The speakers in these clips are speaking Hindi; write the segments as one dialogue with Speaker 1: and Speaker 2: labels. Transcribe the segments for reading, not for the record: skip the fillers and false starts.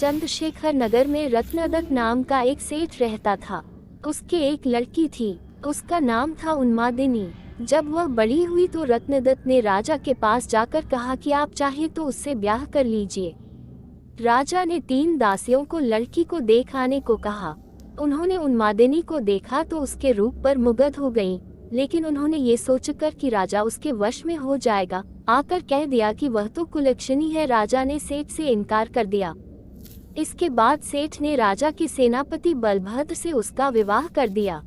Speaker 1: चंद्रशेखर नगर में रत्नदत्त नाम का एक सेठ रहता था। उसके एक लड़की थी, उसका नाम था उन्मादिनी। जब वह बड़ी हुई तो रत्नदत्त ने राजा के पास जाकर कहा कि आप चाहे तो उससे ब्याह कर लीजिए। राजा ने 3 दासियों को लड़की को देख आने को कहा। उन्होंने उन्मादिनी को देखा तो उसके रूप पर मुग्ध हो गईं, लेकिन उन्होंने ये सोचकर कि राजा उसके वश में हो जाएगा, आकर कह दिया कि वह तो कुलक्षणी है। राजा ने सेठ से इनकार कर दिया। इसके बाद सेठ ने राजा के सेनापति बलभद्र से उसका विवाह कर दिया।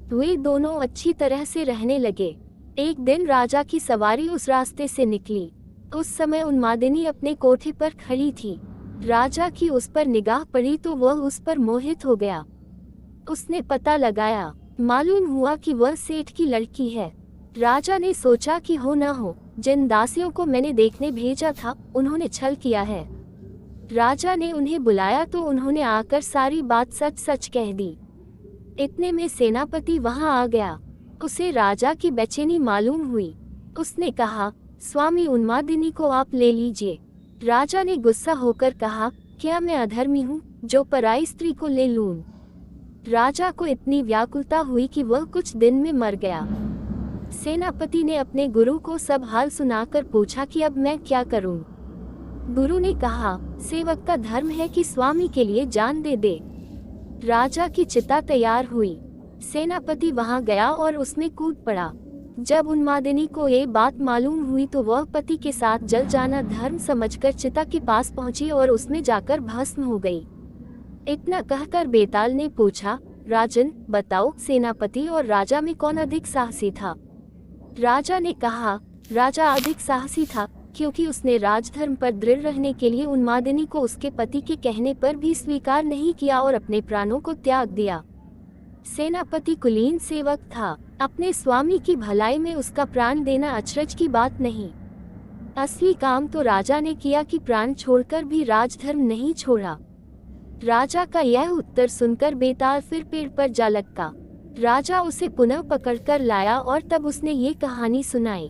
Speaker 1: वे दोनों अच्छी तरह से रहने लगे। एक दिन राजा की सवारी उस रास्ते से निकली। उस समय उन्मादिनी अपने कोठे पर खड़ी थी। राजा की उस पर निगाह पड़ी तो वह उस पर मोहित हो गया। उसने पता लगाया, मालूम हुआ कि वह सेठ की लड़की है। राजा ने सोचा कि हो न हो, जिन दासियों को मैंने देखने भेजा था उन्होंने छल किया है। राजा ने उन्हें बुलाया तो उन्होंने आकर सारी बात सच सच कह दी। इतने में सेनापति वहां आ गया। उसे राजा की बेचैनी मालूम हुई। उसने कहा, स्वामी उन्मादिनी को आप ले लीजिए। राजा ने गुस्सा होकर कहा, क्या मैं अधर्मी हूँ जो पराई स्त्री को ले लूं? राजा को इतनी व्याकुलता हुई कि वह कुछ दिन में मर गया। सेनापति ने अपने गुरु को सब हाल सुनाकर पूछा कि अब मैं क्या करूं? गुरु ने कहा, सेवक का धर्म है कि स्वामी के लिए जान दे दे। राजा की चिता तैयार हुई। सेनापति वहां गया और उसमें कूद पड़ा। जब उन्मादिनी को ये बात मालूम हुई तो वह पति के साथ जल जाना धर्म समझकर चिता के पास पहुंची और उसमें जाकर भस्म हो गई। इतना कहकर बेताल ने पूछा, राजन बताओ, सेनापति और राजा में कौन अधिक साहसी था? राजा ने कहा, राजा अधिक साहसी था, क्योंकि उसने राजधर्म पर दृढ़ रहने के लिए उन्मादिनी को उसके पति के कहने पर भी स्वीकार नहीं किया और अपने प्राणों को त्याग दिया। सेनापति कुलीन सेवक था। अपने स्वामी की भलाई में उसका प्राण देना अचरज की बात नहीं। असली काम तो राजा ने किया कि प्राण छोड़कर भी राजधर्म नहीं छोड़ा। राजा का यह उत्तर सुनकर बेताल फिर पेड़ पर जा लटका। राजा उसे पुनः पकड़कर लाया और तब उसने ये कहानी सुनाई।